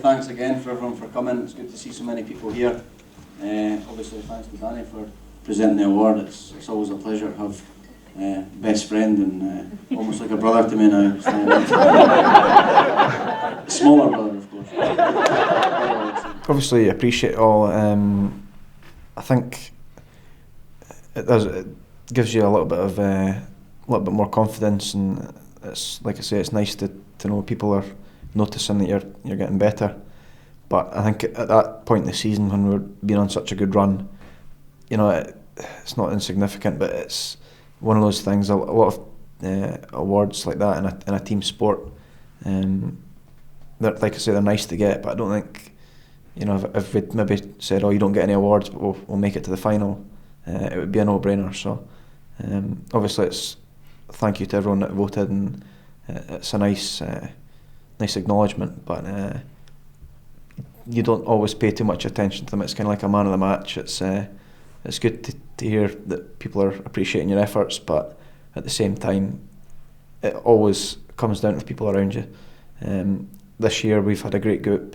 thanks again for everyone for coming. It's good to see so many people here. Obviously, thanks to Danny for presenting the award. It's always a pleasure to have best friend and almost like a brother to me now. Smaller brother, of course. Obviously, appreciate it all. I think it gives you a little bit more confidence, and it's like I say, it's nice to know people are noticing that you're getting better. But I think at that point in the season, when we're being on such a good run, it's not insignificant, but it's one of those things. A lot of awards like that in a team sport, like I say, they're nice to get. But I don't think, if we'd maybe said, "Oh, you don't get any awards, but we'll make it to the final," it would be a no-brainer. So obviously, it's thank you to everyone that voted, and it's a nice acknowledgement. But you don't always pay too much attention to them. It's kind of like a man of the match. It's good to hear that people are appreciating your efforts, but at the same time, it always comes down to the people around you. This year we've had a great group.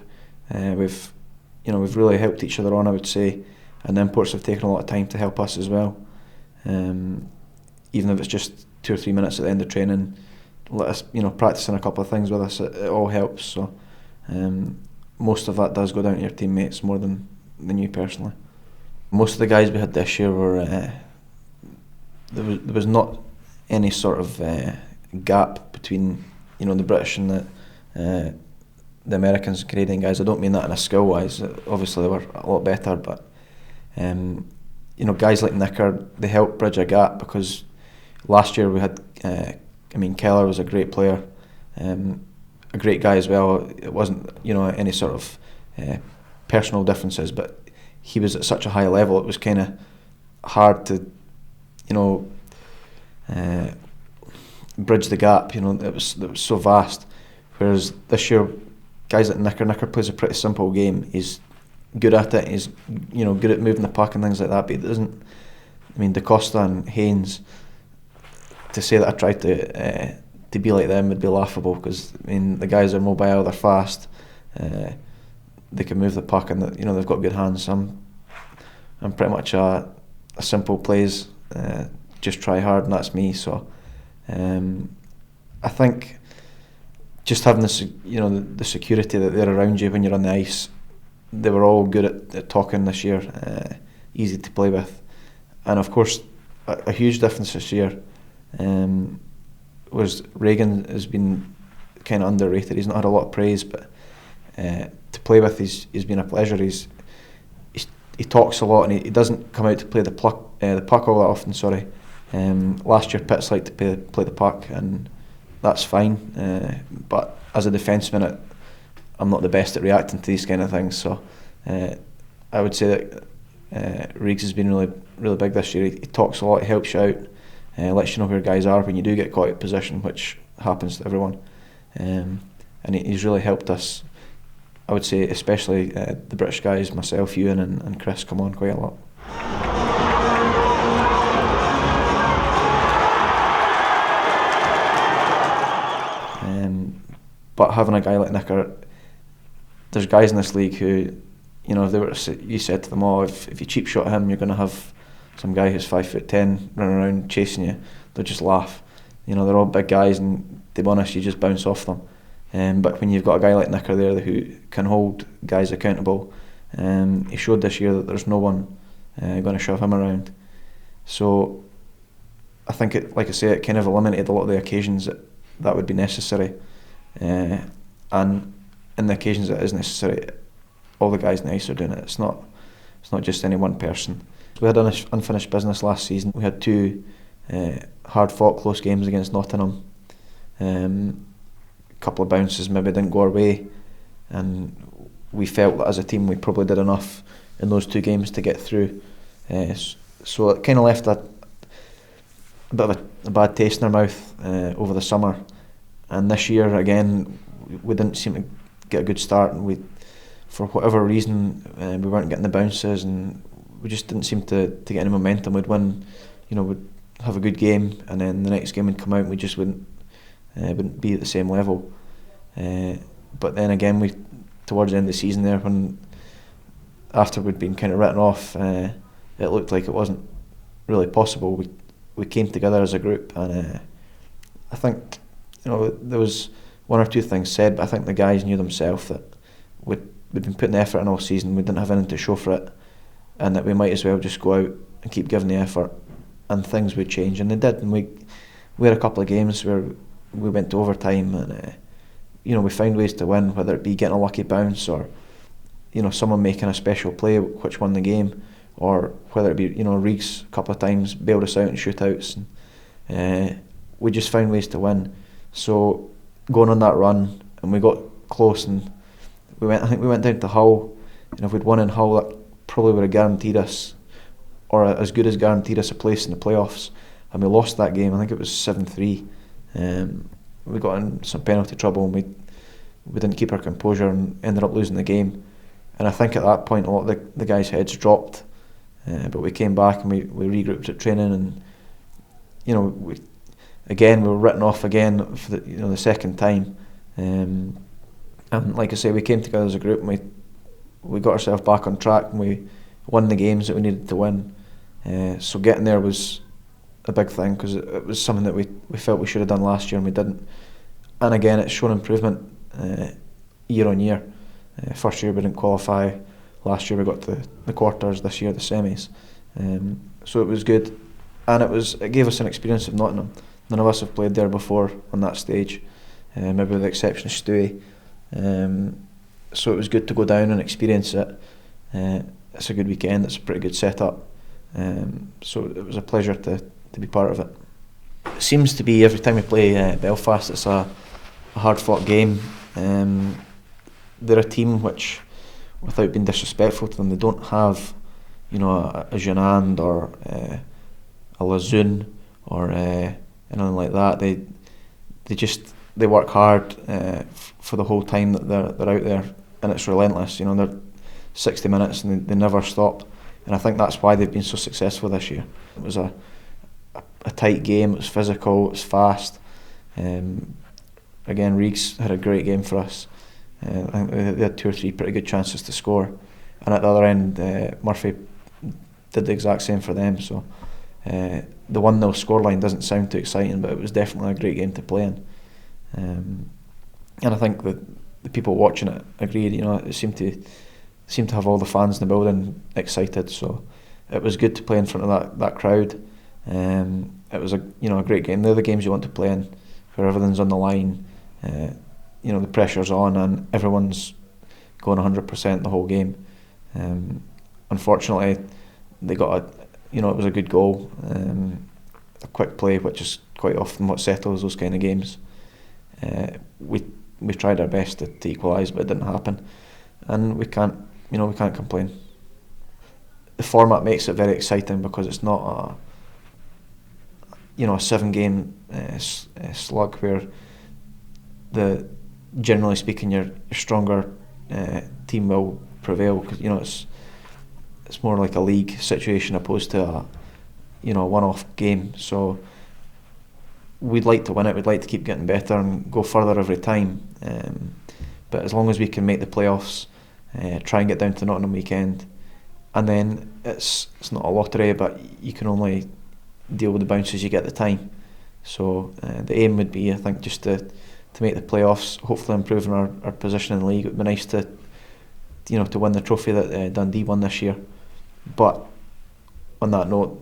We've really helped each other on, I would say, and the imports have taken a lot of time to help us as well. Even if it's just 2 or 3 minutes at the end of training, let us practicing a couple of things with us. It all helps. So most of that does go down to your teammates more than you personally. Most of the guys we had this year were there was not any sort of gap between the British and the Americans and Canadian guys. I don't mean that in a skill wise. Obviously they were a lot better, but guys like Nicker, they helped bridge a gap, because last year we had Keller was a great player, a great guy as well. It wasn't any sort of personal differences, but he was at such a high level, it was kind of hard to bridge the gap. It was so vast. Whereas this year, guys like Nicker plays a pretty simple game. He's good at it. He's good at moving the puck and things like that. But he doesn't. DaCosta and Haynes. To say that I tried to be like them would be laughable, because the guys are mobile, they're fast, they can move the puck, and they've got good hands. I'm pretty much a simple plays, just try hard, and that's me. So I think just having this, the security that they're around you when you're on the ice. They were all good at talking this year, easy to play with, and of course a huge difference this year was Reagan has been kind of underrated. He's not had a lot of praise, but to play with, he's been a pleasure. He talks a lot, and he doesn't come out to play the puck all that often. Sorry, last year Pitts liked to play the puck, and that's fine. But as a defenseman, I'm not the best at reacting to these kind of things. So I would say that Riggs has been really, really big this year. He talks a lot, he helps you out, lets you know where guys are when you do get caught out of position, which happens to everyone. And he's really helped us. I would say especially the British guys, myself, Ewan and Chris, come on quite a lot. But having a guy like Nicker, there's guys in this league who, if they were you said to them, "Oh, if you cheap shot him, you're going to have some guy who's 5'10" running around chasing you," they'll just laugh. They're all big guys, and to be honest, you just bounce off them. But when you've got a guy like Nicker there who can hold guys accountable, he showed this year that there's no one going to shove him around. So I think it kind of eliminated a lot of the occasions that would be necessary. And in the occasions that is necessary, all the guys in the ice are doing it. It's not just any one person. We had unfinished business last season. We had 2 hard-fought close games against Nottingham. A couple of bounces maybe didn't go our way, and we felt that as a team we probably did enough in those 2 games to get through. So it kind of left a bit of a bad taste in our mouth over the summer. And this year again, we didn't seem to get a good start, and for whatever reason, we weren't getting the bounces, and we just didn't seem to get any momentum. We'd win, we'd have a good game, and then the next game would come out and we just wouldn't be at the same level. But then again, towards the end of the season there, when after we'd been kind of written off, it looked like it wasn't really possible. We came together as a group, and I think there was one or two things said, but I think the guys knew themselves that we'd been putting the effort in all season. We didn't have anything to show for it, and that we might as well just go out and keep giving the effort, and things would change, and they did. And we had a couple of games where we went to overtime, and we found ways to win, whether it be getting a lucky bounce or someone making a special play which won the game, or whether it be Reeks a couple of times bailed us out in shootouts, and we just found ways to win. So going on that run, and we got close, and I think we went down to Hull, and if we'd won in Hull, that probably would have guaranteed us, or as good as guaranteed us, a place in the playoffs. And we lost that game. I think it was 7-3. We got in some penalty trouble, and we didn't keep our composure and ended up losing the game. And I think at that point a lot of the guys' heads dropped, but we came back and we regrouped at training, and we were written off again for the second time. And like I say, we came together as a group, and we got ourselves back on track, and we won the games that we needed to win. So getting there was a big thing, because it was something that we felt we should have done last year and we didn't. And again, it's shown improvement year on year. First year we didn't qualify, last year we got to the quarters, this year the semis. So it was good, and it gave us an experience of Nottingham. None of us have played there before on that stage, maybe with the exception of Stewie. So it was good to go down and experience it. It's a good weekend, it's a pretty good setup. So it was a pleasure to be part of it. It seems to be every time we play Belfast, it's a hard fought game. They're a team which, without being disrespectful to them, they don't have a Jeanand or a Lazoon or anything like that. They work hard for the whole time that they're out there, and it's relentless. They're 60 minutes and they never stop. And I think that's why they've been so successful this year. It was a tight game, it was physical, it was fast. Again, Reeks had a great game for us. I think they had 2 or 3 pretty good chances to score. And at the other end, Murphy did the exact same for them. So the 1-0 scoreline doesn't sound too exciting, but it was definitely a great game to play in. And I think that the people watching it agreed. It seemed to have all the fans in the building excited, so it was good to play in front of that crowd. It was a great game. They're the games you want to play in, where everything's on the line. The pressure's on and everyone's going 100% the whole game. Unfortunately, they got it was a good goal, a quick play, which is quite often what settles those kind of games. We tried our best to equalise, but it didn't happen, and we can't complain. The format makes it very exciting because it's not a 7-game slug where generally speaking your stronger team will prevail, because it's more like a league situation opposed to a one-off game. So we'd like to win it, we'd like to keep getting better and go further every time, but as long as we can make the playoffs, try and get down to Nottingham weekend, and then it's not a lottery, but you can only deal with the bounces you get at the time. So the aim would be, I think, just to make the playoffs, hopefully improving our position in the league. It would be nice to win the trophy that Dundee won this year. But on that note,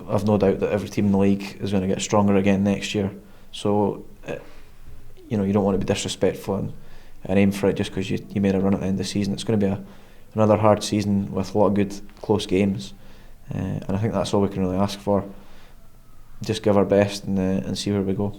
I've no doubt that every team in the league is going to get stronger again next year. So you don't want to be disrespectful and aim for it just because you made a run at the end of the season. It's going to be another hard season with a lot of good close games, and I think that's all we can really ask for. Just give our best and see where we go.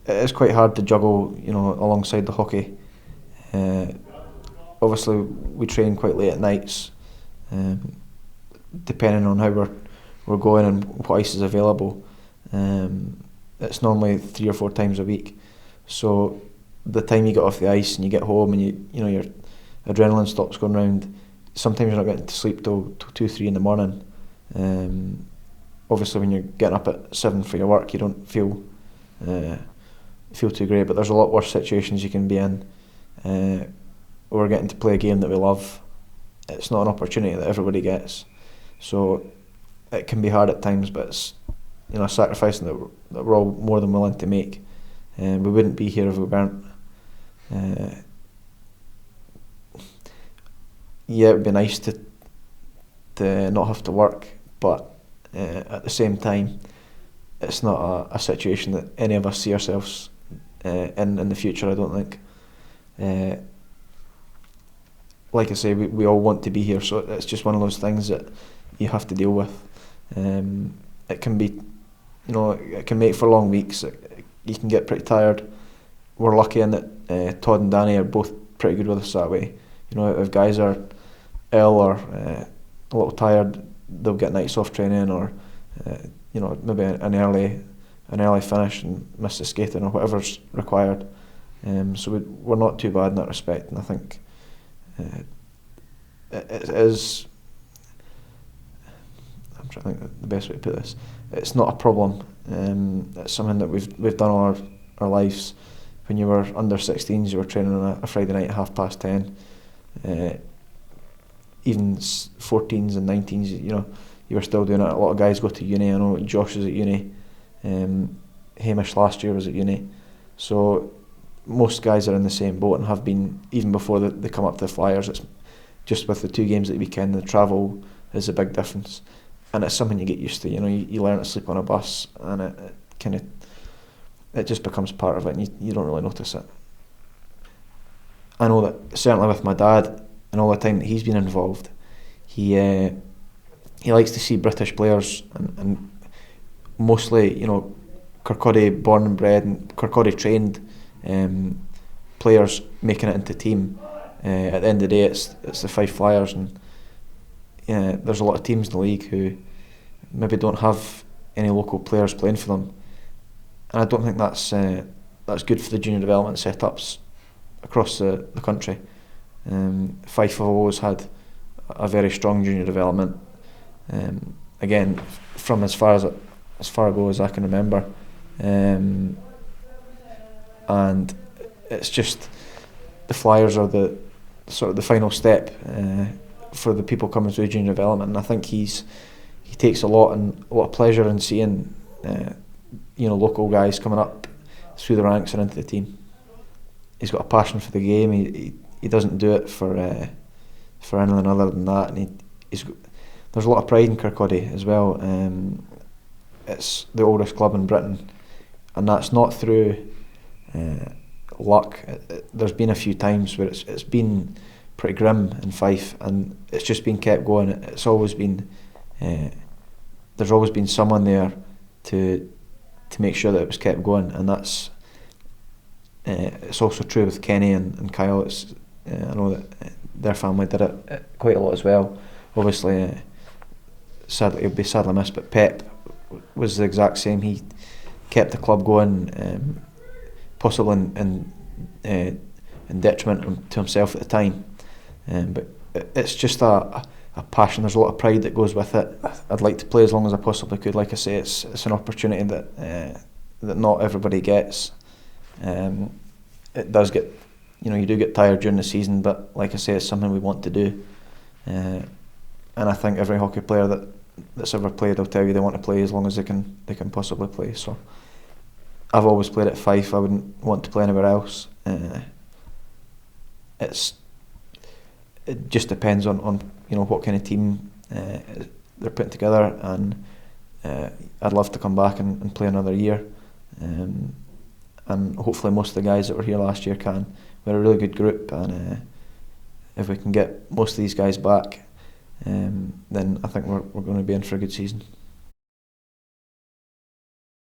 It is quite hard to juggle, alongside the hockey. Obviously, we train quite late at nights, depending on how we're going and what ice is available. It's normally 3 or 4 times a week. So the time you get off the ice and you get home and you're adrenaline stops going round. Sometimes you're not getting to sleep till 2-3 in the morning. Obviously, when you're getting up at 7 for your work, you don't feel too great. But there's a lot worse situations you can be in. We're getting to play a game that we love. It's not an opportunity that everybody gets, so it can be hard at times. But it's a sacrifice that we're all more than willing to make. We wouldn't be here if we weren't. Yeah, it would be nice to not have to work, but at the same time, it's not a situation that any of us see ourselves in the future. I don't think. Like I say, we all want to be here, so it's just one of those things that you have to deal with. It can be, it can make for long weeks. You can get pretty tired. We're lucky in that Todd and Danny are both pretty good with us that way. If guys are ill or a little tired, they'll get nights off training, or maybe an early finish and miss the skating or whatever's required. So we're not too bad in that respect, and I think it is. I'm trying to think the best way to put this. It's not a problem. It's something that we've done all our lives. When you were under 16s, you were training on a Friday night at 10:30. Even 14s and 19s, you were still doing it. A lot of guys go to uni. I know Josh is at uni. Hamish last year was at uni. So most guys are in the same boat and have been even before they come up to the Flyers. It's just with the 2 games at the weekend, the travel is a big difference, and it's something you get used to. You learn to sleep on a bus, and it just becomes part of it, and you don't really notice it. I know that certainly with my dad and all the time that he's been involved, he likes to see British players and mostly Kirkcaldy born and bred and Kirkcaldy trained players making it into team. At the end of the day, it's the Fife Flyers, and there's a lot of teams in the league who maybe don't have any local players playing for them, and I don't think that's good for the junior development setups across the country. Fife have always had a very strong junior development. Again, from as far ago as I can remember, and it's just the Flyers are the sort of the final step for the people coming through junior development, and I think he takes a lot of pleasure in seeing local guys coming up through the ranks and into the team. He's got a passion for the game. He doesn't do it for anything other than that, and there's a lot of pride in Kirkcaldy as well. It's the oldest club in Britain, and that's not through luck. There's been a few times where it's been pretty grim in Fife, and it's just been kept going. It's always been there's always been someone there to make sure that it was kept going, and that's it's also true with Kenny and Kyle. I know that their family did it quite a lot as well. Obviously, sadly it'll be sadly missed, but Pep was the exact same. He kept the club going, possibly in detriment to himself at the time, but it's just a passion. There's a lot of pride that goes with it. I'd like to play as long as I possibly could. Like I say, it's an opportunity that not everybody gets. It does get, you do get tired during the season, but like I say, it's something we want to do, and I think every hockey player that's ever played will tell you they want to play as long as they can possibly play. So I've always played at Fife. I wouldn't want to play anywhere else. It just depends on what kind of team they're putting together, and I'd love to come back and play another year, and hopefully most of the guys that were here last year can. We're a really good group, and if we can get most of these guys back, then I think we're going to be in for a good season.